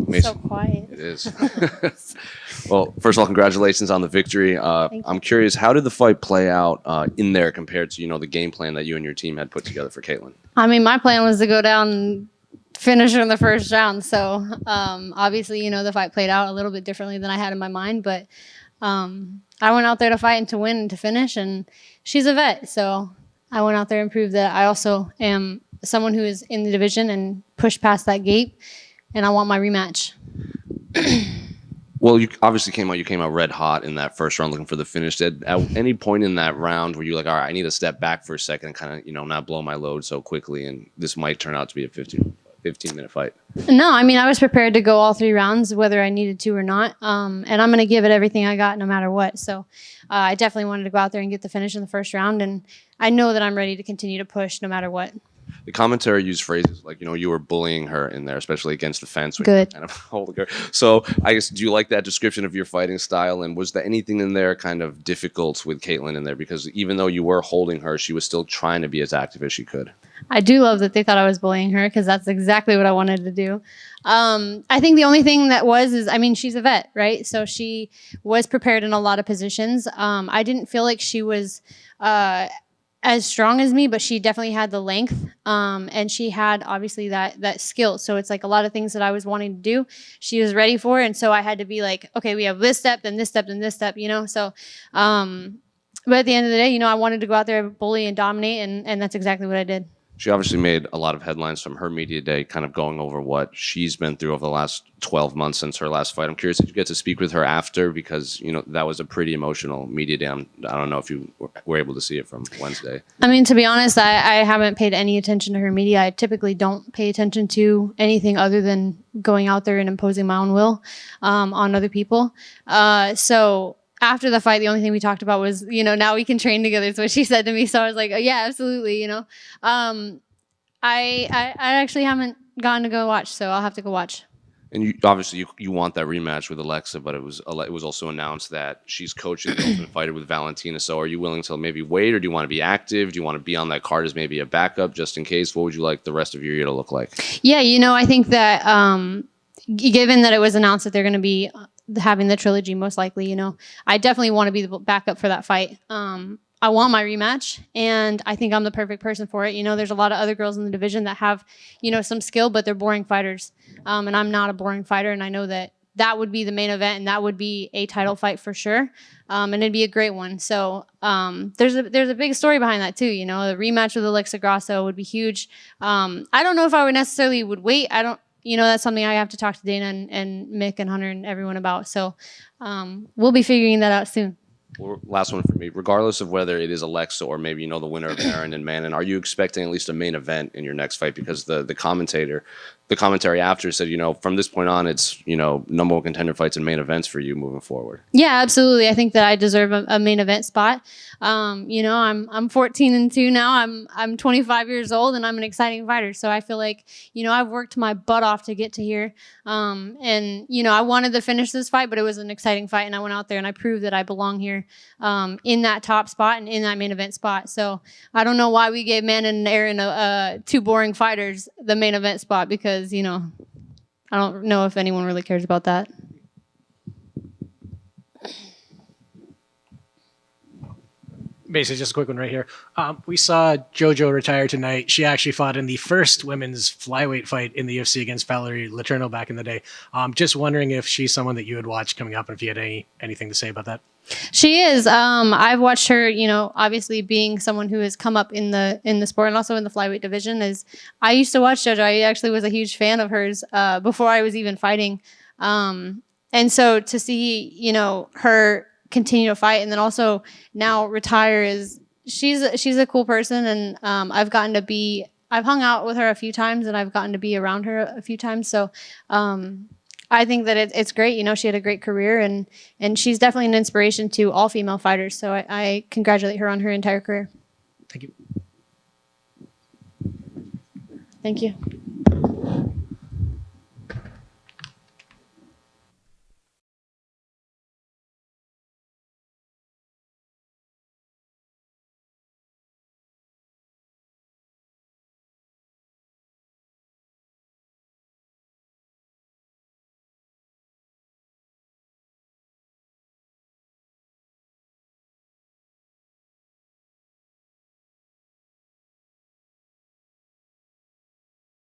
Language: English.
Maycee, so quiet. It is. Well, first of all, congratulations on the victory. I'm curious, how did the fight play out in there compared to, the game plan that you and your team had put together for Katlyn? I mean, my plan was to go down and finish her in the first round. So obviously, the fight played out a little bit differently than I had in my mind. But I went out there to fight and to win and to finish. And she's a vet. So I went out there and proved that I also am someone who is in the division and pushed past that gate. And I want my rematch. Well, you obviously came out red hot in that first round looking for the finish. At any point in that round were you like, all right, I need to step back for a second and kind of, not blow my load so quickly, and this might turn out to be a 15-minute fight? No, I mean, I was prepared to go all 3 rounds, whether I needed to or not. And I'm going to give it everything I got no matter what. So I definitely wanted to go out there and get the finish in the first round. And I know that I'm ready to continue to push no matter what. The commentary used phrases like, you were bullying her in there, especially against the fence. Good. Kind of holding her. So I guess, do you like that description of your fighting style? And was there anything in there kind of difficult with Katlyn in there? Because even though you were holding her, she was still trying to be as active as she could. I do love that they thought I was bullying her because that's exactly what I wanted to do. I think the only thing that she's a vet, right? So she was prepared in a lot of positions. I didn't feel like she was as strong as me, but she definitely had the length, and she had obviously that skill. So it's like a lot of things that I was wanting to do, she was ready for, and so I had to be like, okay, we have this step, then this step, then this step, So, but at the end of the day, I wanted to go out there, bully, and dominate, and that's exactly what I did. She obviously made a lot of headlines from her media day, kind of going over what she's been through over the last 12 months since her last fight. I'm curious, did you get to speak with her after? Because, that was a pretty emotional media day. I don't know if you were able to see it from Wednesday. I mean, to be honest, I haven't paid any attention to her media. I typically don't pay attention to anything other than going out there and imposing my own will on other people. So after the fight, the only thing we talked about was, now we can train together. Is what she said to me. So I was like, oh, yeah, absolutely. I actually haven't gotten to go watch, so I'll have to go watch. And you obviously you want that rematch with Alexa, but it was also announced that she's coaching the Ultimate Fighter with Valentina. So are you willing to maybe wait, or do you want to be active? Do you want to be on that card as maybe a backup just in case? What would you like the rest of your year to look like? Yeah, I think that given that it was announced that they're going to be having the trilogy, most likely, I definitely want to be the backup for that fight. I want my rematch, and I think I'm the perfect person for it. There's a lot of other girls in the division that have, some skill, but they're boring fighters. And I'm not a boring fighter, and I know that would be the main event, and that would be a title fight for sure. And it'd be a great one. So there's a big story behind that too. The rematch with Alexa Grasso would be huge. I don't know if I would necessarily wait. I don't. That's something I have to talk to Dana and Mick and Hunter and everyone about. So we'll be figuring that out soon. Well, last one for me. Regardless of whether it is Alexa or maybe the winner of Aaron and Manon, are you expecting at least a main event in your next fight? Because the commentary after said, from this point on, it's number one contender fights and main events for you moving forward. Yeah, absolutely. I think that I deserve a main event spot. I'm 14-2 now. I'm 25 years old, and I'm an exciting fighter. So I feel like I've worked my butt off to get to here. And I wanted to finish this fight, but it was an exciting fight, and I went out there and I proved that I belong here in that top spot and in that main event spot. So I don't know why we gave Manon and Aaron, 2 boring fighters, the main event spot, because I don't know if anyone really cares about that. Basically, just a quick one right here. We saw JoJo retire tonight. She actually fought in the first women's flyweight fight in the UFC against Valerie Letourneau back in the day. Just wondering if she's someone that you would watch coming up, and if you had anything to say about that. She is. I've watched her. Obviously being someone who has come up in the sport and also in the flyweight division. I used to watch JoJo. I actually was a huge fan of hers before I was even fighting. And so to see her continue to fight and then also now retire she's a cool person, and I've hung out with her a few times, and I've gotten to be around her a few times. So I think that it's great. She had a great career, and she's definitely an inspiration to all female fighters. So I congratulate her on her entire career. Thank you. Thank you.